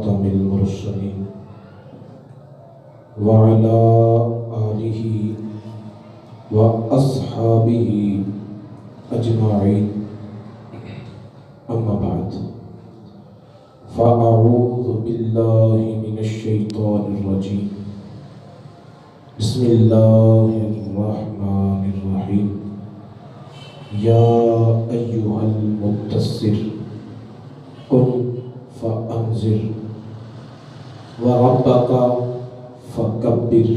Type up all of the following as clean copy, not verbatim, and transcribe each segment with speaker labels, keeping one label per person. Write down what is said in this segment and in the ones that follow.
Speaker 1: خاتم المرسلين وعلى آله وأصحابه أجمعين أما بعد فأعوذ بالله من الشيطان الرجيم بسم الله الرحمن الرحيم يا أيها المدثر قم فأنذر وربك فكبر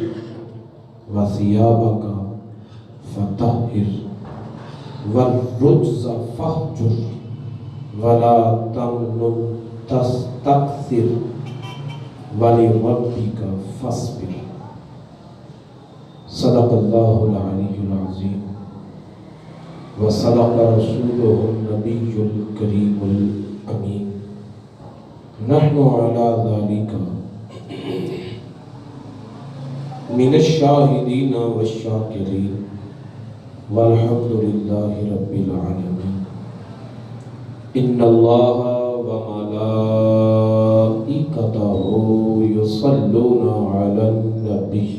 Speaker 1: وثيابك فطهر والرجز فاهجر ولا تمنن تستكثر ولربك فاصبر صدق الله العلي العظيم وصدق رسوله النبي الكريم الأمين نحن على ذلك من الشاهدين والشاكرين والحمد لله رب العالمين إن الله وملائكته يصلون على النبي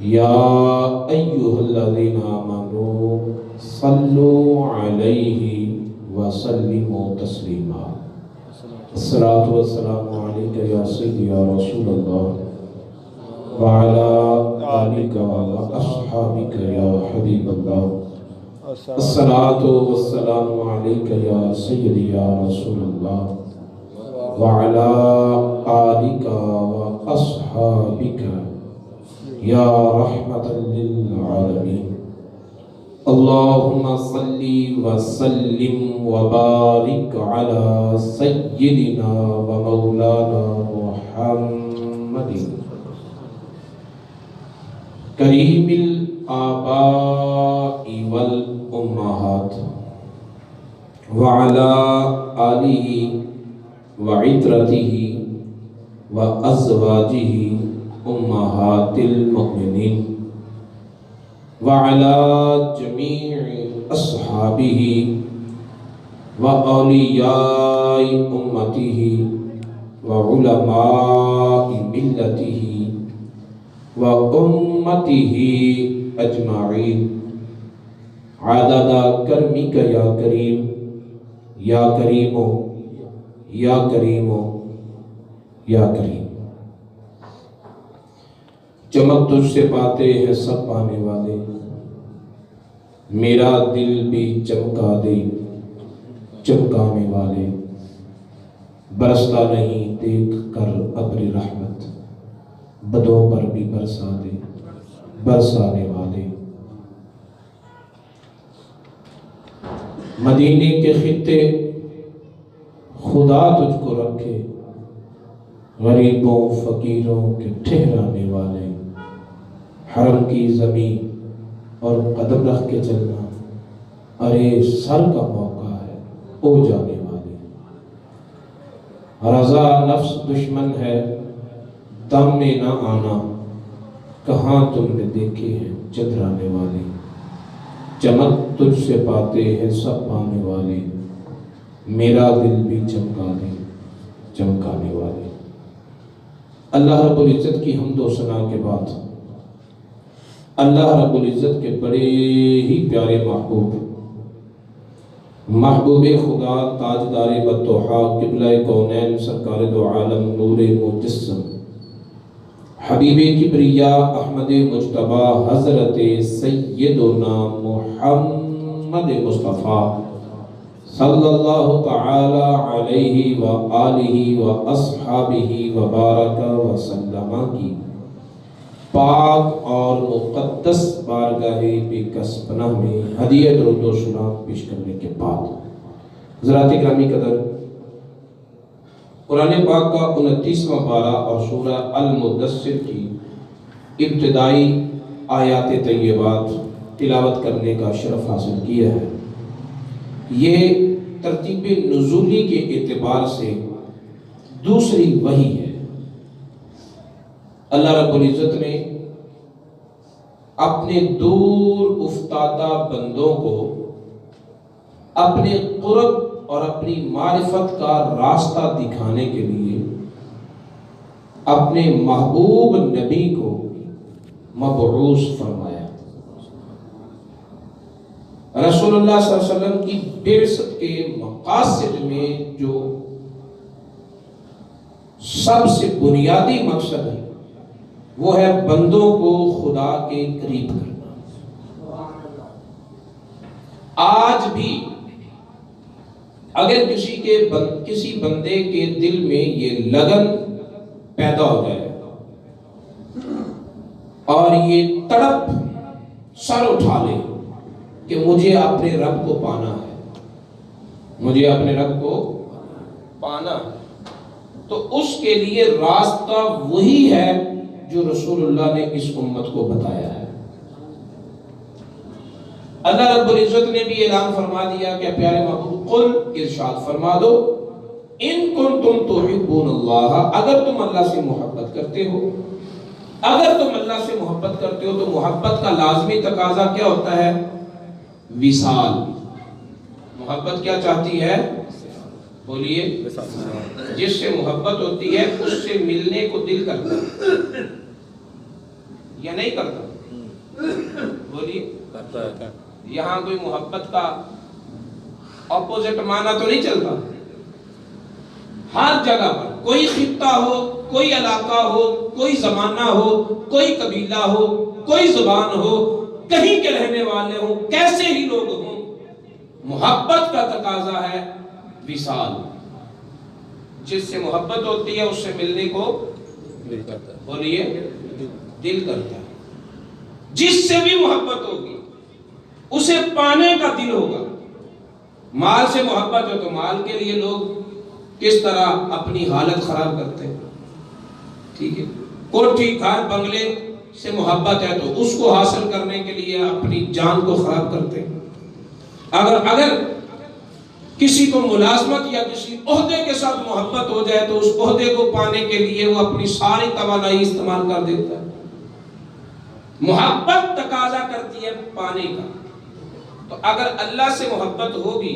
Speaker 1: يا أيها الذين آمنوا صلوا عليه وسلموا تسليما الصلاة والسلام عليك يا سيدي يا رسول الله وعلى آلك وأصحابك يا حبيب الله الصلاة والسلام عليك يا سيدي يا رسول الله وعلى آلك وأصحابك يا رحمة للعالمين اللهم صل وسلم وبارك على سيدنا ومولانا محمد کریم الآباء والأمهات وعلى آله وعترته وأزواجه أمهات المؤمنين وعلى جميع أصحابه وأولياء أمته وعلماء ملته وأمته أجمعين عدد کرمك يا کریم یا کریم یا کریم یا کریم چمک تجھ سے پاتے ہیں سب پانے والے میرا دل بھی چمکا دے چمکانے والے برستا نہیں دیکھ کر ابر رحمت بدوں پر بھی برسا دے برسانے والے مدینے کے خطے خدا تجھ کو رکھے غریبوں فقیروں کے ٹھہرانے والے حرم کی زمین اور قدم رکھ کے چلنا ارے سر کا موقع ہے او جانے والے رضا نفس دشمن ہے دم میں نہ آنا کہاں تم نے دیکھے ہیں چدرانے والے چمک تجھ سے پاتے ہیں سب پانے والے میرا دل بھی چمکا دے چمکانے والے اللہ رب العزت کی حمد و ثنا کے بعد اللہ رب العزت کے بڑے ہی پیارے محبوب خدا تاجدار بطحا قبلہ کونین سرکار دو عالم نور مجسم حبیب کبریا احمد مجتبی حضرت سیدنا محمد مصطفیٰ صلی اللہ تعالی علیہ وآلہ واصحابہ وبارک وسلم کی پاک اور مقدس بارگاہ بیکس پناہ میں ہدیہ درود و سلام پیش کرنے کے بعد حضرات گرامی قدر قرآن پاک کا 29واں پارہ اور سورہ المدثر کی ابتدائی آیات طیبات تلاوت کرنے کا شرف حاصل کیا ہے یہ ترتیب نزولی کے اعتبار سے دوسری وحی ہے اللہ رب العزت نے اپنے دور افتادہ بندوں کو اپنے قرب اور اپنی معرفت کا راستہ دکھانے کے لیے اپنے محبوب نبی کو مبعوث فرمایا۔ رسول اللہ صلی اللہ علیہ وسلم کی بعثت کے مقاصد میں جو سب سے بنیادی مقصد ہے وہ ہے بندوں کو خدا کے قریب کرنا۔ آج بھی اگر کسی بندے کے دل میں یہ لگن پیدا ہو جائے اور یہ تڑپ سر اٹھا لے کہ مجھے اپنے رب کو پانا ہے، مجھے اپنے رب کو پانا ہے، تو اس کے لیے راستہ وہی ہے جو رسول اللہ نے اس امت کو بتایا ہے۔ اللہ رب العزت نے بھی اعلان فرما دیا کہ پیارے محبوب قل، ارشاد فرما دو، ان کنتم تحبون اللہ، اگر تم اللہ سے محبت کرتے ہو، اگر تم اللہ سے محبت کرتے ہو تو محبت کا لازمی تقاضا کیا ہوتا ہے؟ وصال۔ محبت کیا چاہتی ہے؟ بولیے۔ جس سے محبت ہوتی ہے اس سے ملنے کو دل کرتا ہے یا نہیں کرتا؟ بولیے۔ یہاں کوئی محبت کا اپوزٹ معنی تو نہیں چلتا؟ ہر جگہ پر کوئی خطہ ہو، کوئی علاقہ ہو، کوئی زمانہ ہو، کوئی قبیلہ ہو، کوئی زبان ہو، کہیں کے رہنے والے ہوں، کیسے ہی لوگ ہوں، محبت کا تقاضا ہے وصال۔ جس سے محبت ہوتی ہے اس سے ملنے کو بولیے دل کرتا ہے۔ جس سے بھی محبت ہوگی اسے پانے کا دل ہوگا۔ مال سے محبت ہے تو مال کے لیے لوگ کس طرح اپنی حالت خراب کرتے ہیں، ٹھیک ہے۔ کوٹھی گھر بنگلے سے محبت ہے تو اس کو حاصل کرنے کے لیے اپنی جان کو خراب کرتے ہیں۔ اگر کسی کو ملازمت یا کسی عہدے کے ساتھ محبت ہو جائے تو اس عہدے کو پانے کے لیے وہ اپنی ساری توانائی استعمال کر دیتا ہے۔ محبت تقاضا کرتی ہے پانے کا، تو اگر اللہ سے محبت ہوگی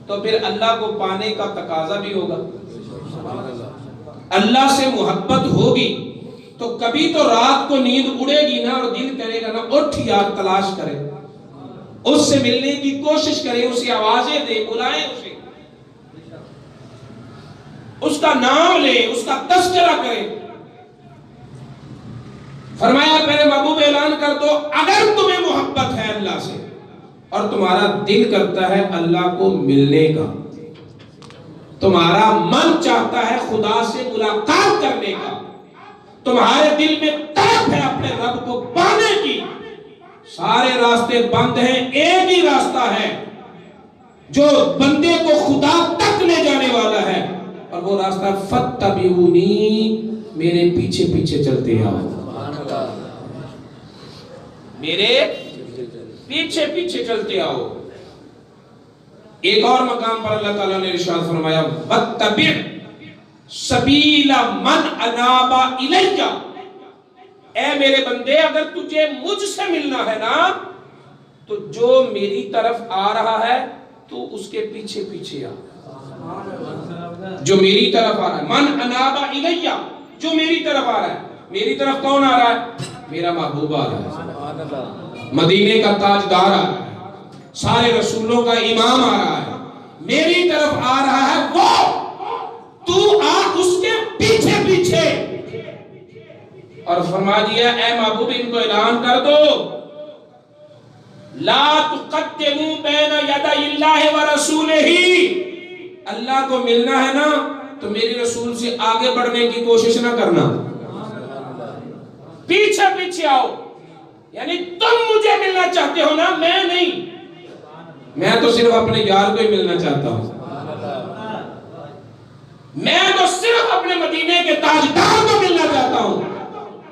Speaker 1: تو پھر اللہ کو پانے کا تقاضا بھی ہوگا۔ اللہ سے محبت ہوگی تو کبھی تو رات کو نیند اڑے گی نا اور دل کرے گا نا اٹھ یار تلاش کرے، اس سے ملنے کی کوشش کرے، اسے آوازیں دے، بلائیں اسے، اس کا نام لے، اس کا تذکرہ کرے۔ فرمایا میرے محبوب اعلان کر دو اگر تمہیں محبت ہے اللہ سے اور تمہارا دل کرتا ہے اللہ کو ملنے کا، تمہارا من چاہتا ہے خدا سے ملاقات کرنے کا، تمہارے دل میں طلب ہے اپنے رب کو پانے کی، سارے راستے بند ہیں، ایک ہی راستہ ہے جو بندے کو خدا تک لے جانے والا ہے، اور وہ راستہ فَاتَّبِعُونِی، میرے پیچھے پیچھے چلتے آؤ، میرے پیچھے پیچھے چلتے آؤ۔ ایک اور مقام پر اللہ تعالیٰ نے ارشاد فرمایا وَاتَّبِعْ سَبِیلَ مَنْ أَنَابَ إِلَيَّ، اے میرے بندے اگر تجھے مجھ سے ملنا ہے نا تو جو میری طرف آ رہا ہے تو اس کے پیچھے پیچھے آ، جو میری طرف آ رہا ہے، من انابا الیہ، جو میری طرف آ رہا ہے۔ میری طرف کون آ رہا ہے؟ میرا محبوب آ رہا ہے، مدینے کا تاجدار آ رہا ہے، سارے رسولوں کا امام آ رہا ہے، میری طرف آ رہا ہے وہ، تو آ اس کے پیچھے پیچھے۔ اور فرما دیا اے محبوب ان کو اعلان کر دو لا تقدموا بین یدی اللہ ورسولہ، اللہ کو ملنا ہے نا تو میری رسول سے آگے بڑھنے کی کوشش نہ کرنا، پیچھے پیچھے آؤ۔ یعنی تم مجھے ملنا چاہتے ہو نا، میں نہیں، میں تو صرف اپنے یار کو ہی ملنا چاہتا ہوں، میں تو صرف اپنے مدینے کے تاجدار کو ملنا چاہتا ہوں،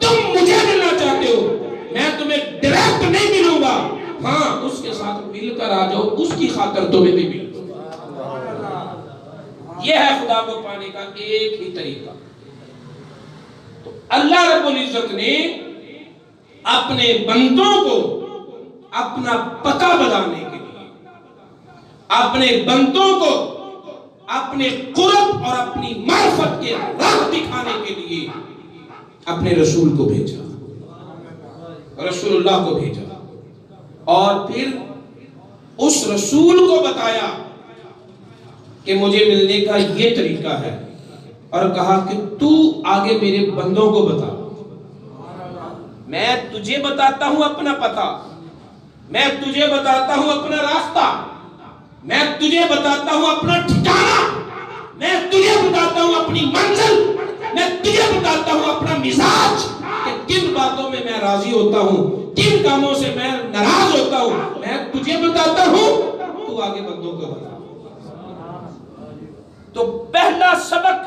Speaker 1: تم مجھے ملنا چاہتے ہو، میں تمہیں ڈائریکٹ نہیں ملوں گا، ہاں اس کے ساتھ مل کر آ جاؤ، اس کی خاطر تمہیں بھی ملوں۔ یہ ہے خدا کو پانے کا ایک ہی طریقہ۔ تو اللہ رب العزت نے اپنے بندوں کو اپنا پتہ بتانے کے لیے اپنے بندوں کو اپنے قرب اور اپنی معرفت کے راہ دکھانے کے لیے اپنے رسول کو بھیجا، رسول اللہ کو بھیجا، اور پھر اس رسول کو بتایا کہ مجھے ملنے کا یہ طریقہ ہے، اور کہا کہ تو آگے میرے بندوں کو بتا، میں تجھے بتاتا ہوں اپنا پتہ، میں تجھے بتاتا ہوں اپنا راستہ، میں تجھے بتاتا ہوں اپنا ٹھکانہ، میں تجھے بتاتا ہوں اپنی منزل، میں تجھے بتاتا ہوں اپنا مزاج کہ کن باتوں میں میں راضی ہوتا ہوں، کن کاموں سے میں ناراض ہوتا ہوں، میں تجھے بتاتا ہوں، تو آگے بندوں کو بتا۔ تو پہلا سبق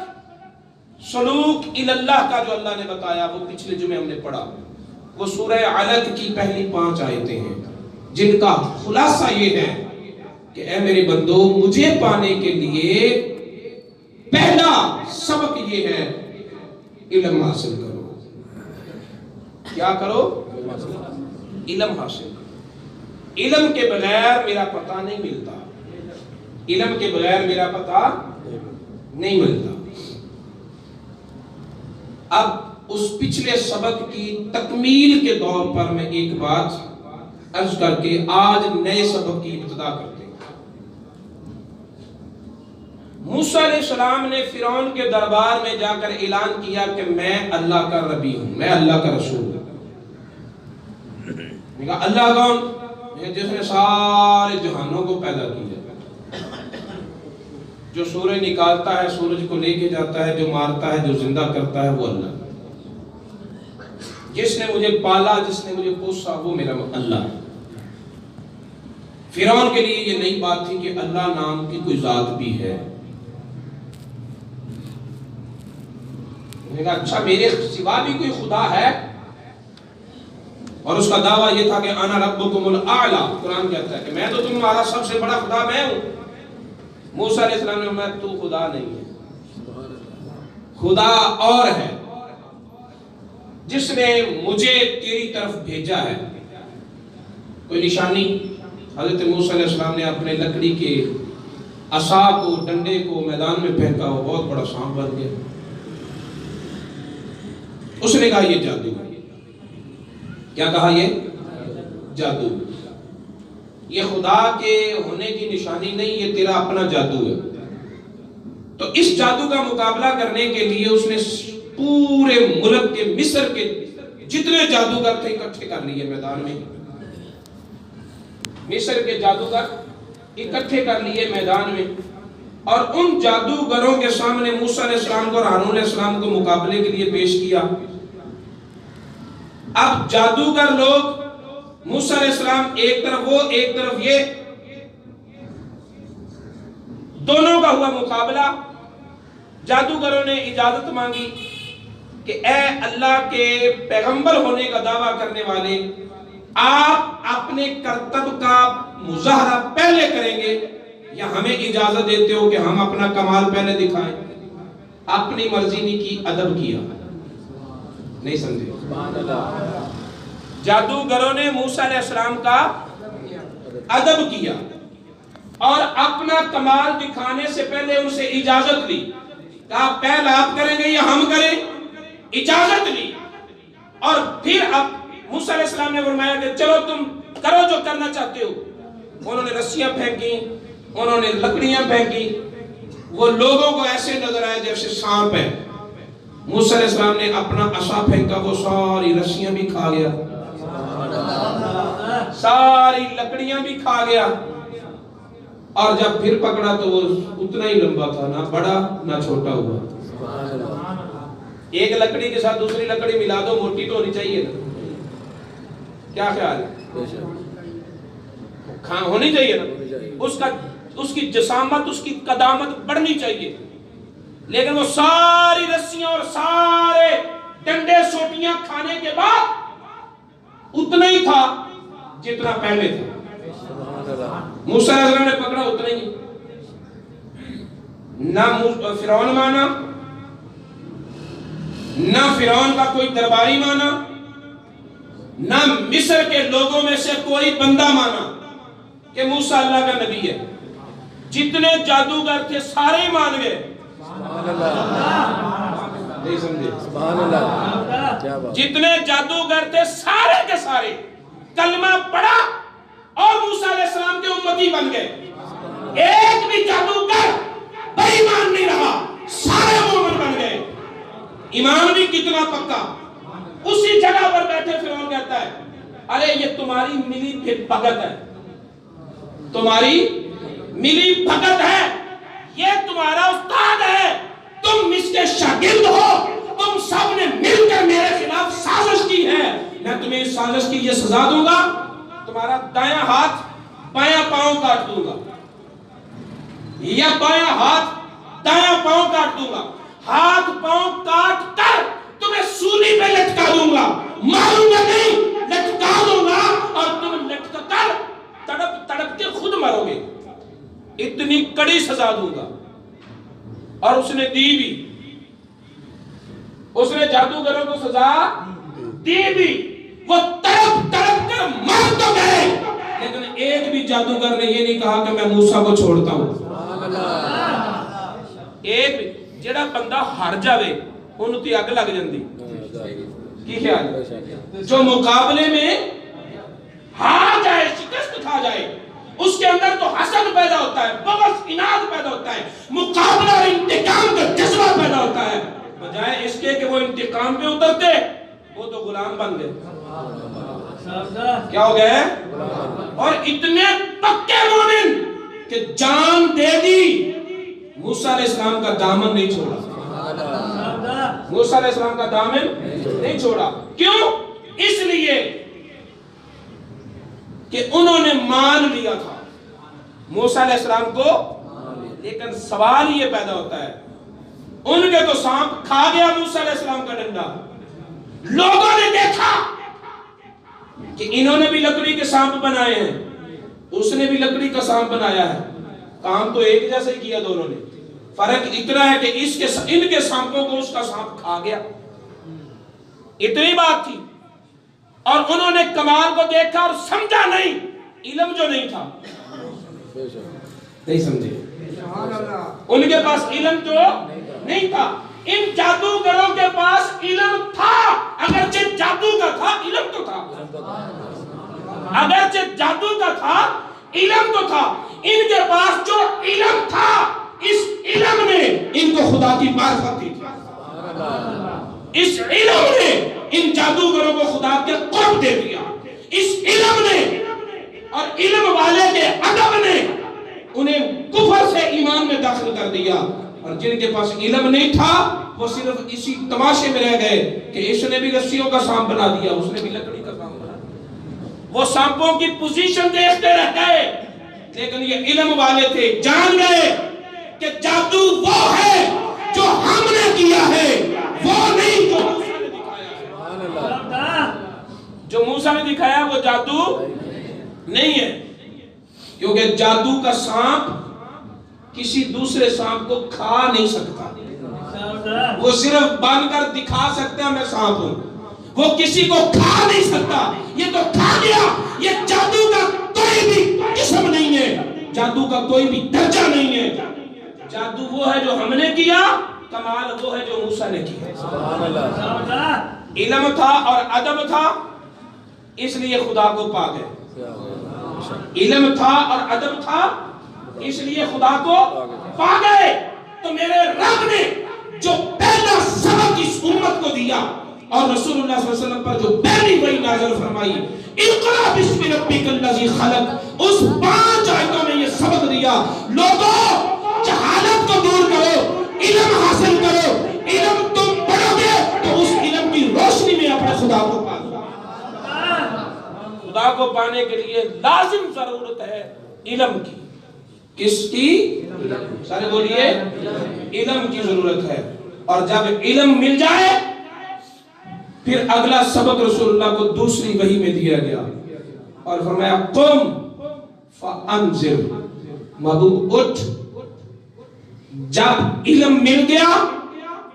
Speaker 1: سلوک اللہ کا جو اللہ نے بتایا وہ پچھلے جمعے ہم نے پڑھا، وہ سورہ علق کی پہلی 5 آیتیں ہیں جن کا خلاصہ یہ ہے کہ اے میرے بندو، مجھے پانے کے لیے پہلا سبق یہ ہے، علم حاصل کرو۔ کیا کرو؟ علم حاصل کرو۔ علم کے بغیر میرا پتہ نہیں ملتا، علم کے بغیر میرا پتہ نہیں ملتا۔ اب اس پچھلے سبق کی تکمیل کے طور پر میں ایک بات عرض کر کے آج نئے سبق کی ابتدا کرتے ہیں۔ موسیٰ علیہ السلام نے فرعون کے دربار میں جا کر اعلان کیا کہ میں اللہ کا نبی ہوں، میں اللہ کا رسول ہوں۔ کہا اللہ کون؟ جس نے سارے جہانوں کو پیدا کیا، جو سورج نکالتا ہے، سورج کو لے کے جاتا ہے، جو مارتا ہے، جو زندہ کرتا ہے، وہ اللہ۔ جس نے مجھے پالا، جس نے مجھے پوسا، وہ میرا اللہ ہے۔ فرعون کے لیے یہ نئی بات تھی کہ اللہ نام کی کوئی ذات بھی ہے۔ کہا اچھا میرے سوا بھی کوئی خدا ہے؟ اور اس کا دعویٰ یہ تھا کہ انا ربکم الاعلی، قرآن کہتا ہے کہ میں تو تمہارا سب سے بڑا خدا میں ہوں۔ موسیٰ علیہ السلام نے فرمایا تو خدا نہیں ہے، خدا اور ہے جس نے مجھے تیری طرف بھیجا ہے۔ کوئی نشانی؟ حضرت موسیٰ علیہ السلام نے اپنے لکڑی کے عصا کو، ڈنڈے کو میدان میں پھینکا، وہ بہت بڑا سانپ بن گیا۔ اس نے کہا یہ جادو ہے۔ کیا کہا؟ یہ جادو، یہ خدا کے ہونے کی نشانی نہیں، یہ تیرا اپنا جادو ہے۔ تو اس جادو کا مقابلہ کرنے کے لیے اس نے پورے ملک کے، مصر کے جتنے جادوگر تھے اکٹھے کر لیے میدان میں۔ مصر کے جادوگر اکٹھے کر لیے میدان میں، اور ان جادوگروں کے سامنے موسیٰ علیہ السلام کو اور ہارون علیہ السلام کو مقابلے کے لیے پیش کیا۔ اب جادوگر لوگ، موسیٰ علیہ السلام ایک طرف، وہ ایک طرف، یہ دونوں کا ہوا مقابلہ۔ جادوگروں نے اجازت مانگی کہ اے اللہ کے پیغمبر ہونے کا دعویٰ کرنے والے، آپ اپنے کرتب کا مظاہرہ پہلے کریں گے یا ہمیں اجازت دیتے ہو کہ ہم اپنا کمال پہلے دکھائیں؟ اپنی مرضی نہیں کی، ادب کیا۔ نہیں سمجھے؟ جادوگروں نے موسیٰ علیہ السلام کا ادب کیا اور اپنا کمال دکھانے سے پہلے ان سے اجازت لی۔ کہا پہلے آپ کریں گے یا ہم کریں؟ اجازت لی، اور پھر اب موسیٰ علیہ السلام نے فرمایا کہ چلو تم کرو جو کرنا چاہتے ہو۔ انہوں نے رسیاں پھینکی، انہوں نے لکڑیاں پھینکی، وہ لوگوں کو ایسے نظر آئے جیسے سانپ ہے۔ موسیٰ علیہ السلام نے اپنا عصا پھینکا، وہ ساری رسیاں بھی کھا گیا، ساری لکڑیاں بھی کھا گیا، اور جب پھر پکڑا تو وہ اتنا ہی لمبا تھا، نہ بڑا نہ چھوٹا ہوا۔ ایک لکڑی کے ساتھ دوسری لکڑی ملا دو، موٹی تو ہونی چاہیے نا، کیا خیال ہے؟ ہونی چاہیے نا، اس کی جسامت، اس کی قدامت بڑھنی چاہیے، لیکن وہ ساری رسیاں اور سارے ڈنڈے سوٹیاں کھانے کے بعد اتنا ہی تھا جتنا پہلے تھا۔ موسیٰ علیہ السلام نے پکڑا اتنا ہی، نہ فرعون مانا، نہ فرعون کا کوئی درباری مانا، نہ مصر کے لوگوں میں سے کوئی بندہ مانا کہ موسیٰ اللہ کا نبی ہے۔ جتنے جادوگر تھے سارے ہی مان گئے. نہیں سمجھے؟ جتنے جادوگر تھے سارے کے سارے کلمہ پڑھا اور موسیٰ علیہ السلام کے امتی بن گئے. ایک بھی جادوگر بے ایمان نہیں رہا، سارے مومن بن گئے. ایمان بھی کتنا پکا. اسی جگہ پر بیٹھے فرعون کہتا ہے ارے یہ تمہاری ملی بھگت ہے، تمہاری ملی بھگت ہے، یہ تمہارا استاد ہے، تم اس کے شاگرد ہو، تم سب نے مل کر میرے خلاف سازش کی ہے. میں تمہیں اس سازش کی یہ سزا دوں گا، تمہارا دایاں ہاتھ بایاں پاؤں کاٹ دوں گا، یا بایاں ہاتھ دایاں پاؤں کاٹ دوں گا. ہاتھ پاؤں کاٹ کر تمہیں سولی پہ لٹکا دوں گا، ماروں گا نہیں، لٹکا دوں گا اور تم لٹک کر تڑپ تڑپ کے خود مرو گے. اتنی کڑی سزا دوں گا. اور اس نے دی بھی، اس نے جادوگروں کو سزا دی بھی. وہ تڑپ تڑپ کر مر تو گئے، لیکن ایک بھی جادوگر نے یہ نہیں کہا کہ میں موسیٰ کو چھوڑتا ہوں. ایک بھی جڑا بندہ ہار جاوے انہوں تی اگ لگ جاندی. کی خیال ہے؟ جو مقابلے میں ہار جائے، شکست کھا جائے، اس کے اندر تو حسد پیدا ہوتا ہے، بغض اناد پیدا ہوتا ہے، مقابلہ اور انتقام کا جذبہ پیدا ہوتا ہے. بجائے اس کے کہ وہ انتقام پہ اترتے، وہ تو غلام بن گئے. کیا ہو گئے؟ اور اتنے پکے مومن کہ جان دے دی، موسیٰ علیہ السلام کا دامن نہیں چھوڑا. موسیٰ علیہ السلام کا دامن نہیں چھوڑا. کیوں؟ اس لیے کہ انہوں نے مان لیا تھا موسیٰ علیہ السلام کو. لیکن سوال یہ پیدا ہوتا ہے، ان کے تو سانپ کھا گیا موسیٰ علیہ السلام کا ڈنڈا. لوگوں نے دیکھا کہ انہوں نے بھی لکڑی کے سانپ بنائے ہیں، اس نے بھی لکڑی کا سانپ بنایا ہے، کام تو ایک جیسا ہی کیا دونوں نے. فرق اتنا ہے کہ ان کے سانپوں کو اس کا سانپ کھا گیا. اتنی بات تھی. اور انہوں نے کمال کو دیکھا اور سمجھا نہیں. علم جو نہیں تھا، نہیں سمجھے، ان کے پاس علم جو نہیں تھا. ان جادوگروں کے پاس علم تھا، اگرچہ جادو کا تھا، علم تو تھا. اگرچہ جادو کا تھا، علم تو تھا. ان کے پاس جو علم تھا، اس علم نے ان کو خدا کی معرفت دی تھی. اس علم نے ان جادوگروں کو خدا کے قرب دے دیا. اس علم نے اور علم والے کے ادب نے انہیں کفر سے ایمان میں داخل کر دیا. اور جن کے پاس علم نہیں تھا وہ صرف اسی تماشے میں رہ گئے کہ اس نے بھی رسیوں کا سانپ بنا دیا، اس نے بھی لکڑی کا سانپ بنا دیا. وہ سانپوں کی پوزیشن دیکھتے رہ گئے. لیکن یہ علم والے تھے، جان گئے کہ جادو وہ ہے جو ہم نے کیا ہے، وہ نہیں جو موسیٰ نے دکھایا ہے. جو موسیٰ نے دکھایا وہ جادو نہیں ہے. کیونکہ جادو کا سانپ کسی دوسرے سانپ کو کھا نہیں سکتا. وہ صرف بن کر دکھا سکتا ہے میں سانپ ہوں، وہ کسی کو کھا نہیں سکتا. یہ تو کھا گیا. یہ جادو کا کوئی بھی قسم نہیں ہے، جادو کا کوئی بھی درجہ نہیں ہے. جادو وہ ہے جو ہم نے کیا، کمال وہ ہے جو موسیٰ نے کیا. علم تھا اور ادب تھا، اس لیے خدا کو پا گئے. علم تھا اور ادب تھا، اس لیے خدا کو پا گئے. تو میرے رب نے جو پہلا سبق اس امت کو دیا اور رسول اللہ صلی اللہ علیہ وسلم پر جو پہلی وحی نازل فرمائی، اقرأ بسم ربک الذی خلق، اس 5 آیتوں میں یہ سبق دیا. لوگوں، جہالت کو دور کرو، علم حاصل کرو. علم تم پڑھو گے تو اس علم کی روشنی میں اپنے خدا کو پا دو. خدا کو پانے کے لیے لازم ضرورت ہے علم کی. کس کی؟ سارے بولیے، علم کی ضرورت ہے. اور جب علم مل جائے پھر اگلا سبق رسول اللہ کو دوسری وحی میں دیا گیا اور فرمایا قم فانذر، محبوب اٹھ. جب علم مل گیا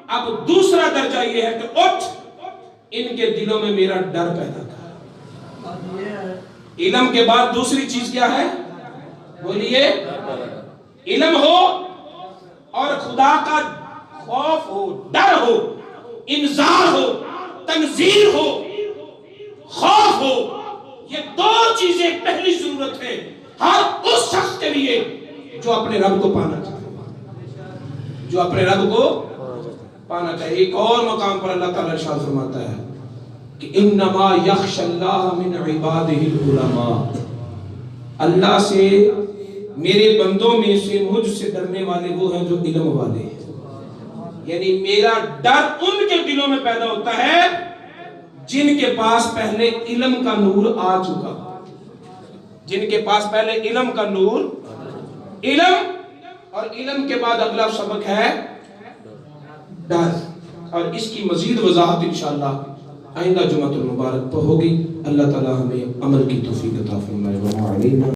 Speaker 1: اب دوسرا درجہ یہ ہے کہ اٹھ، ان کے دلوں میں میرا ڈر پیدا کر. علم کے بعد دوسری چیز کیا ہے؟ بولیے،
Speaker 2: علم ہو اور خدا کا خوف ہو، ڈر ہو، انذار ہو، تنذیر ہو، خوف ہو، یہ دو چیزیں پہلی ضرورت ہے ہر اس شخص کے لیے جو اپنے رب کو پانا چاہے، جو اپنے رب کو پانا چاہے۔ ایک اور مقام پر اللہ تعالیٰ ارشاد فرماتا ہے کہ انما یخشی اللہ من عبادہ العلماء، اللہ سے، میرے بندوں میں سے مجھ سے ڈرنے والے وہ ہیں جو علم والے ہیں۔ یعنی میرا ڈر ان کے دلوں میں پیدا ہوتا ہے جن کے پاس پہلے علم کا نور آ چکا، جن کے پاس پہلے علم کا نور، علم، اور علم کے بعد اگلا سبق ہے ڈر، اور اس کی مزید وضاحت انشاءاللہ آئندہ جمعۃ المبارک پر ہوگی۔ اللہ تعالی ہمیں عمل کی توفیق عطا فرمائے۔